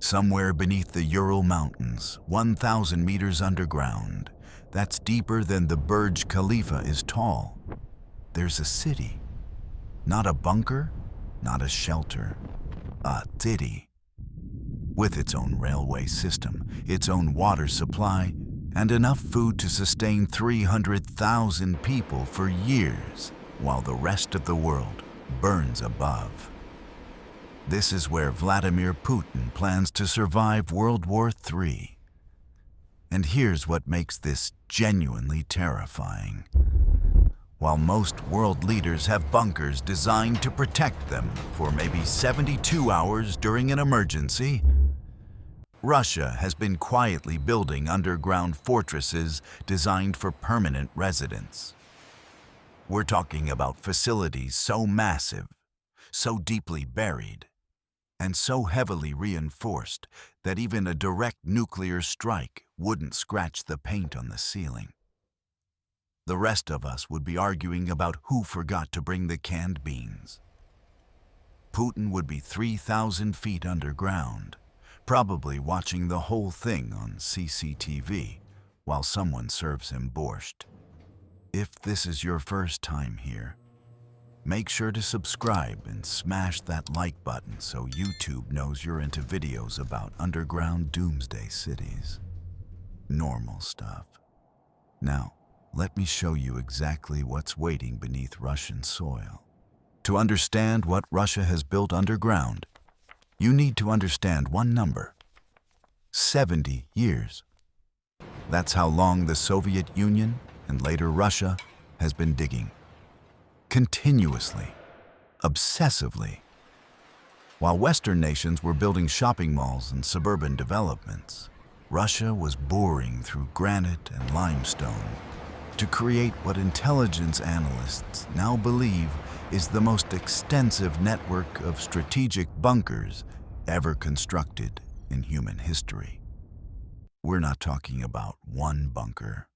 Somewhere beneath the Ural Mountains, 1,000 meters underground, that's deeper than the Burj Khalifa is tall, there's a city. Not a bunker, not a shelter, a city. With its own railway system, its own water supply, and enough food to sustain 300,000 people for years, while the rest of the world burns above. This is where Vladimir Putin plans to survive World War III. And here's what makes this genuinely terrifying. While most world leaders have bunkers designed to protect them for maybe 72 hours during an emergency, Russia has been quietly building underground fortresses designed for permanent residence. We're talking about facilities so massive, so deeply buried, and so heavily reinforced that even a direct nuclear strike wouldn't scratch the paint on the ceiling. The rest of us would be arguing about who forgot to bring the canned beans. Putin would be 3,000 feet underground, probably watching the whole thing on CCTV while someone serves him borscht. If this is your first time here, make sure to subscribe and smash that like button so YouTube knows you're into videos about underground doomsday cities. Normal stuff. Now, let me show you exactly what's waiting beneath Russian soil. To understand what Russia has built underground, you need to understand one number: 70 years. That's how long the Soviet Union, and later Russia, has been digging. Continuously, obsessively. While Western nations were building shopping malls and suburban developments, Russia was boring through granite and limestone to create what intelligence analysts now believe is the most extensive network of strategic bunkers ever constructed in human history. We're not talking about one bunker.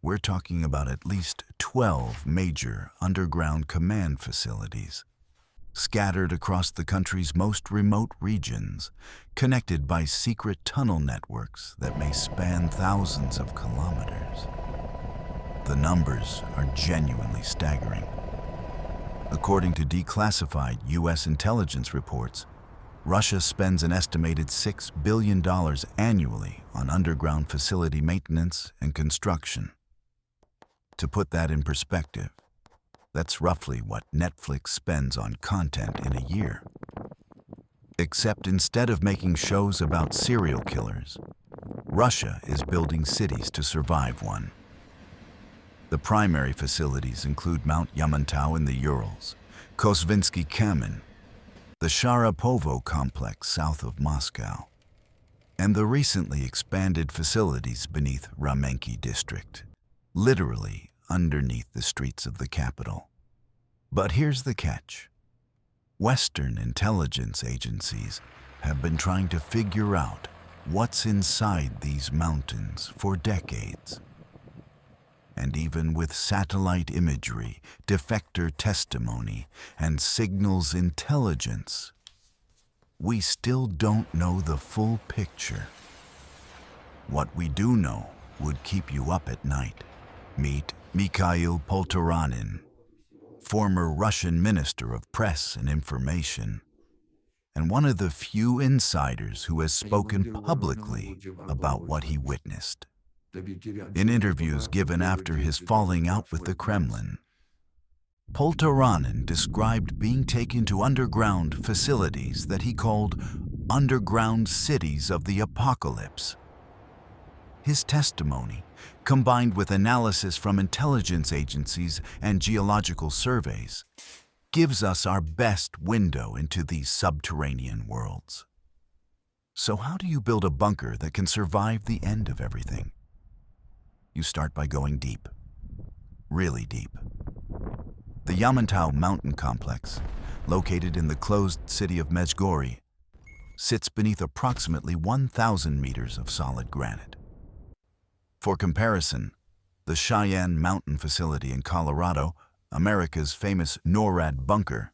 We're talking about at least 12 major underground command facilities, scattered across the country's most remote regions, connected by secret tunnel networks that may span thousands of kilometers. The numbers are genuinely staggering. According to declassified U.S. intelligence reports, Russia spends an estimated $6 billion annually on underground facility maintenance and construction. To put that in perspective, that's roughly what Netflix spends on content in a year. Except instead of making shows about serial killers, Russia is building cities to survive one. The primary facilities include Mount Yamantau in the Urals, Kosvinsky Kamen, the Sharapovo complex south of Moscow, and the recently expanded facilities beneath Ramenki district, literally underneath the streets of the capital. But here's the catch. Western intelligence agencies have been trying to figure out what's inside these mountains for decades. And even with satellite imagery, defector testimony, and signals intelligence, we still don't know the full picture. What we do know would keep you up at night. Meet Mikhail Poltoranin, former Russian Minister of Press and Information, and one of the few insiders who has spoken publicly about what he witnessed. In interviews given after his falling out with the Kremlin, Poltoranin described being taken to underground facilities that he called underground cities of the apocalypse. His testimony, combined with analysis from intelligence agencies and geological surveys, gives us our best window into these subterranean worlds. So how do you build a bunker that can survive the end of everything? You start by going deep, really deep. The Yamantau mountain complex, located in the closed city of Medjugorje, sits beneath approximately 1,000 meters of solid granite. For comparison, the Cheyenne Mountain facility in Colorado, America's famous NORAD bunker,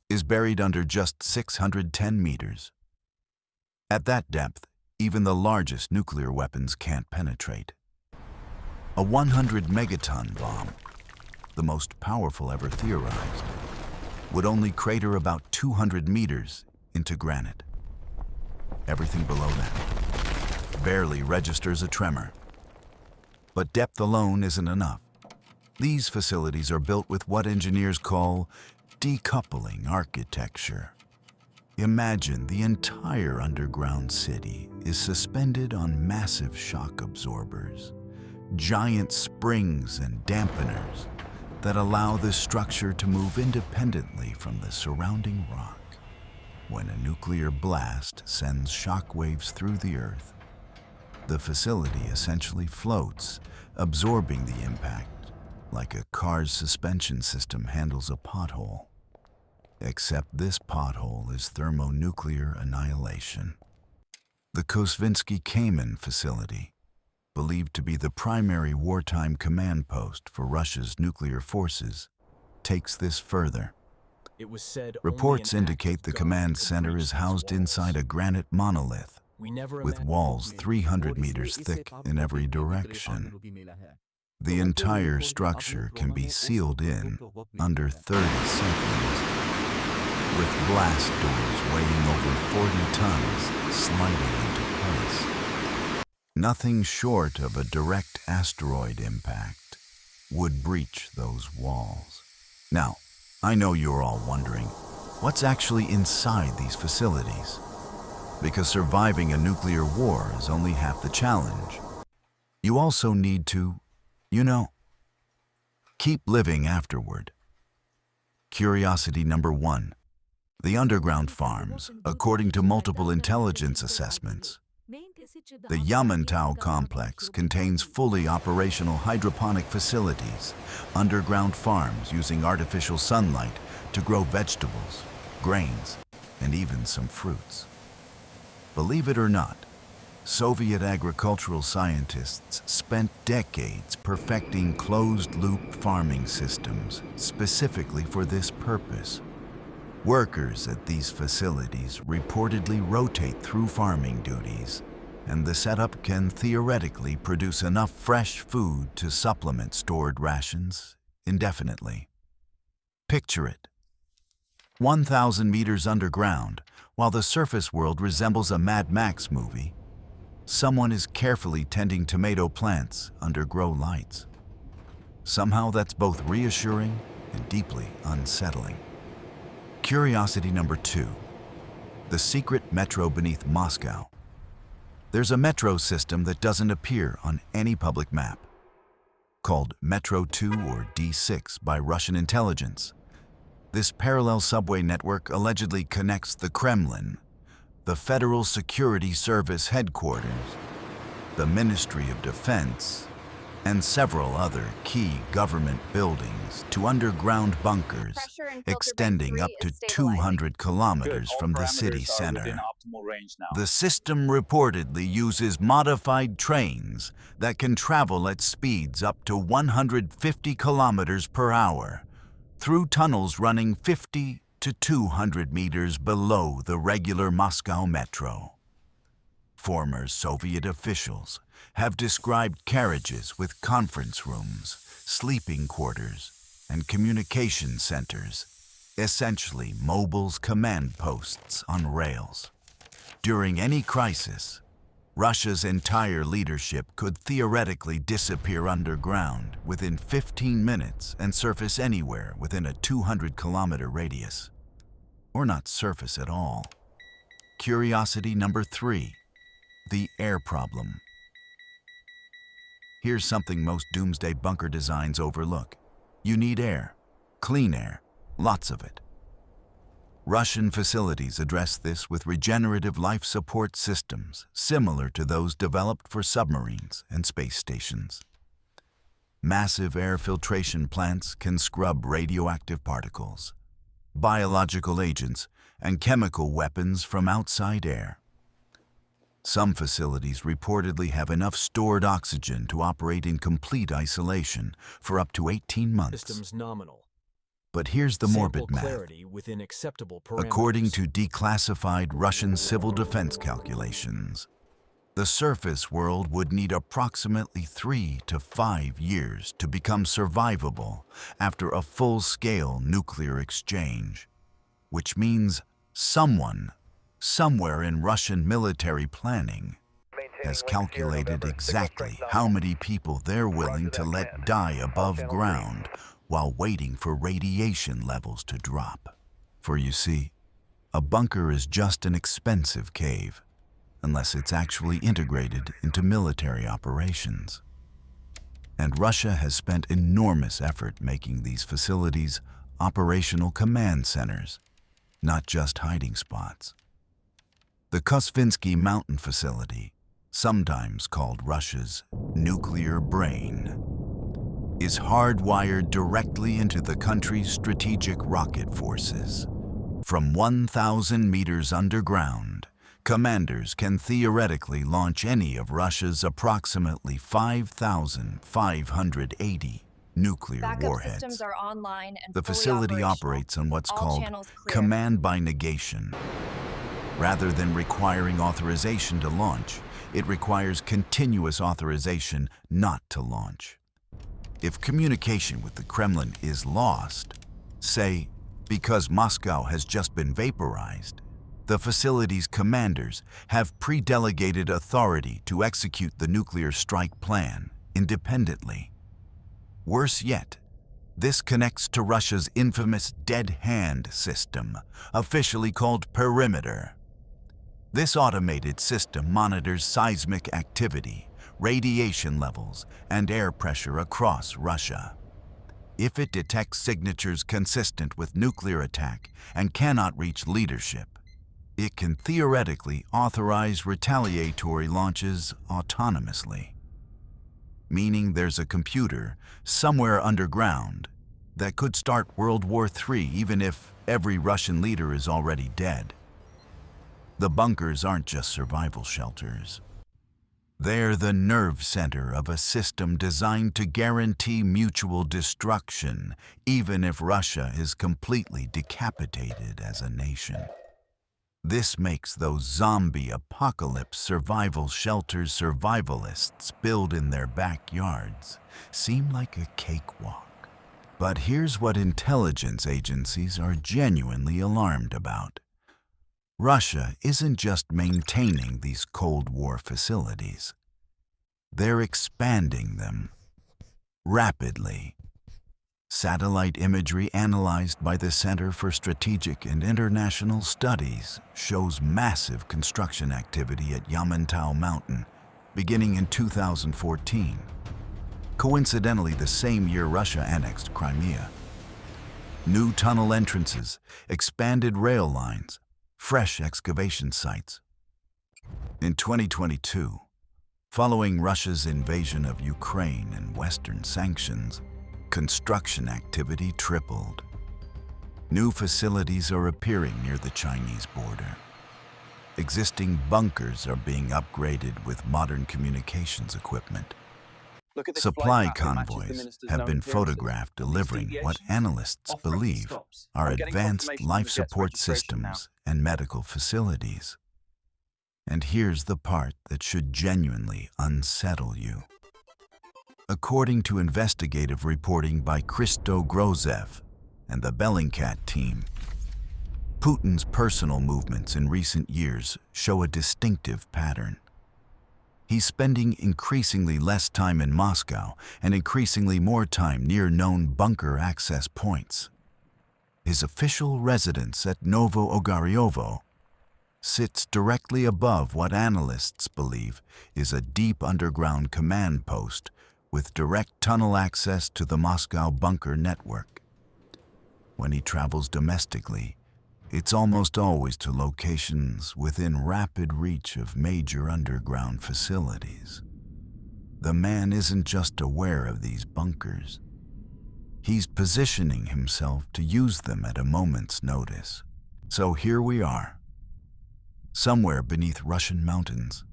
is buried under just 610 meters. At that depth, even the largest nuclear weapons can't penetrate. A 100-megaton bomb, the most powerful ever theorized, would only crater about 200 meters into granite. Everything below that barely registers a tremor. But depth alone isn't enough. These facilities are built with what engineers call decoupling architecture. Imagine the entire underground city is suspended on massive shock absorbers, giant springs and dampeners that allow the structure to move independently from the surrounding rock. When a nuclear blast sends shock waves through the earth, the facility essentially floats, absorbing the impact like a car's suspension system handles a pothole. Except this pothole is thermonuclear annihilation. The Kosvinsky-Kamen facility, believed to be the primary wartime command post for Russia's nuclear forces, takes this further. Reports indicate the command center is housed inside a granite monolith with walls 300 meters thick in every direction. The entire structure can be sealed in under 30 seconds, with blast doors weighing over 40 tons sliding into place. Nothing short of a direct asteroid impact would breach those walls. Now, I know you're all wondering, what's actually inside these facilities? Because surviving a nuclear war is only half the challenge. You also need to, keep living afterward. Curiosity number 1. The underground farms, according to multiple intelligence assessments. The Yamantau complex contains fully operational hydroponic facilities, underground farms using artificial sunlight to grow vegetables, grains, and even some fruits. Believe it or not, Soviet agricultural scientists spent decades perfecting closed-loop farming systems specifically for this purpose. Workers at these facilities reportedly rotate through farming duties, and the setup can theoretically produce enough fresh food to supplement stored rations indefinitely. Picture it. 1,000 meters underground, while the surface world resembles a Mad Max movie, someone is carefully tending tomato plants under grow lights. Somehow that's both reassuring and deeply unsettling. Curiosity number 2. The secret metro beneath Moscow. There's a metro system that doesn't appear on any public map. Called Metro 2 or D6 by Russian intelligence. This parallel subway network allegedly connects the Kremlin, the Federal Security Service headquarters, the Ministry of Defense, and several other key government buildings to underground bunkers extending up to 200 kilometers from the city center. The system reportedly uses modified trains that can travel at speeds up to 150 kilometers per hour through tunnels running 50 to 200 meters below the regular Moscow metro. Former Soviet officials have described carriages with conference rooms, sleeping quarters, and communication centers, essentially mobile's command posts on rails. During any crisis, Russia's entire leadership could theoretically disappear underground within 15 minutes and surface anywhere within a 200-kilometer radius. Or not surface at all. Curiosity number 3. The air problem. Here's something most doomsday bunker designs overlook. You need air, clean air, lots of it. Russian facilities address this with regenerative life support systems similar to those developed for submarines and space stations. Massive air filtration plants can scrub radioactive particles, biological agents, and chemical weapons from outside air. Some facilities reportedly have enough stored oxygen to operate in complete isolation for up to 18 months. Systems nominal. But here's the Sample morbid math. clarity within acceptable parameters. According to declassified Russian civil defense calculations, the surface world would need approximately 3 to 5 years to become survivable after a full-scale nuclear exchange, which means someone, somewhere in Russian military planning, has calculated exactly how many people they're willing to let die above ground while waiting for radiation levels to drop. For you see, a bunker is just an expensive cave, unless it's actually integrated into military operations. And Russia has spent enormous effort making these facilities operational command centers, not just hiding spots. The Kusvinsky Mountain Facility, sometimes called Russia's nuclear brain, is hardwired directly into the country's strategic rocket forces. From 1,000 meters underground, commanders can theoretically launch any of Russia's approximately 5,580 nuclear warheads. Systems are online and the fully facility operational. operates on what's All called channels clear. command by negation. Rather than requiring authorization to launch, it requires continuous authorization not to launch. If communication with the Kremlin is lost, say, because Moscow has just been vaporized, the facility's commanders have pre-delegated authority to execute the nuclear strike plan independently. Worse yet, this connects to Russia's infamous dead hand system, officially called Perimeter. This automated system monitors seismic activity, radiation levels, and air pressure across Russia. If it detects signatures consistent with nuclear attack and cannot reach leadership, it can theoretically authorize retaliatory launches autonomously, meaning there's a computer somewhere underground that could start World War III even if every Russian leader is already dead. The bunkers aren't just survival shelters. They're the nerve center of a system designed to guarantee mutual destruction, even if Russia is completely decapitated as a nation. This makes those zombie apocalypse survival shelters survivalists build in their backyards seem like a cakewalk. But here's what intelligence agencies are genuinely alarmed about. Russia isn't just maintaining these Cold War facilities. They're expanding them rapidly. Satellite imagery analyzed by the Center for Strategic and International Studies shows massive construction activity at Yamantau Mountain beginning in 2014, coincidentally the same year Russia annexed Crimea. New tunnel entrances, expanded rail lines, fresh excavation sites. In 2022, following Russia's invasion of Ukraine and Western sanctions, construction activity tripled. New facilities are appearing near the Chinese border. Existing bunkers are being upgraded with modern communications equipment. Supply convoys have been photographed delivering what analysts believe are advanced life support systems and medical facilities. And here's the part that should genuinely unsettle you. According to investigative reporting by Christo Grozev and the Bellingcat team, Putin's personal movements in recent years show a distinctive pattern. He's spending increasingly less time in Moscow and increasingly more time near known bunker access points. His official residence at Novo Ogaryovo sits directly above what analysts believe is a deep underground command post with direct tunnel access to the Moscow bunker network. When he travels domestically, it's almost always to locations within rapid reach of major underground facilities. The man isn't just aware of these bunkers. He's positioning himself to use them at a moment's notice. So here we are. Somewhere beneath Russian mountains,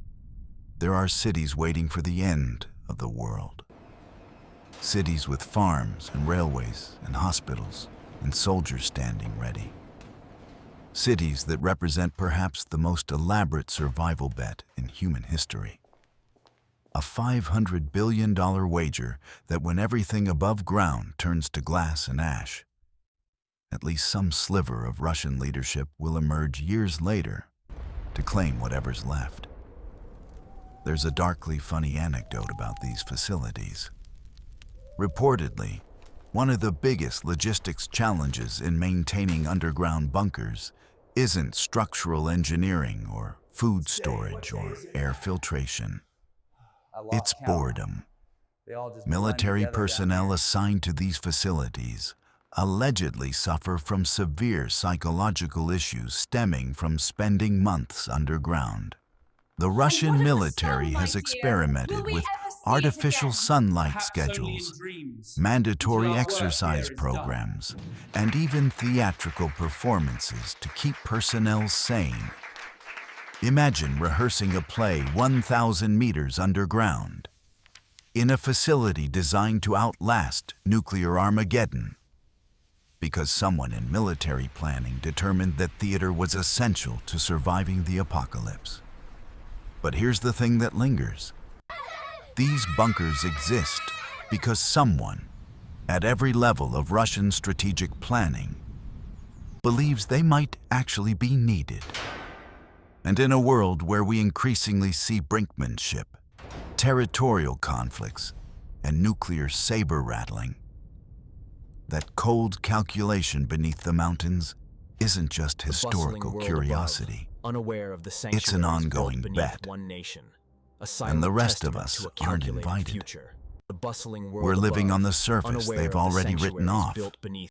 there are cities waiting for the end of the world. Cities with farms and railways and hospitals and soldiers standing ready. Cities that represent perhaps the most elaborate survival bet in human history. A $500 billion wager that when everything above ground turns to glass and ash, at least some sliver of Russian leadership will emerge years later to claim whatever's left. There's a darkly funny anecdote about these facilities. Reportedly, one of the biggest logistics challenges in maintaining underground bunkers isn't structural engineering or food storage or air filtration. It's boredom. Military personnel assigned to these facilities allegedly suffer from severe psychological issues stemming from spending months underground. The Russian military has experimented with artificial sunlight schedules, mandatory exercise programs, and even theatrical performances to keep personnel sane. Imagine rehearsing a play 1,000 meters underground, in a facility designed to outlast nuclear Armageddon, because someone in military planning determined that theater was essential to surviving the apocalypse. But here's the thing that lingers. These bunkers exist because someone, at every level of Russian strategic planning, believes they might actually be needed. And in a world where we increasingly see brinkmanship, territorial conflicts, and nuclear saber-rattling, that cold calculation beneath the mountains isn't just historical curiosity. Unaware of the It's an sanctuaries ongoing built beneath bet. one nation, a And silent the rest of testament us to a aren't calculated invited. future. The bustling world We're living above, on the surface unaware they've of the already written sanctuaries off. built beneath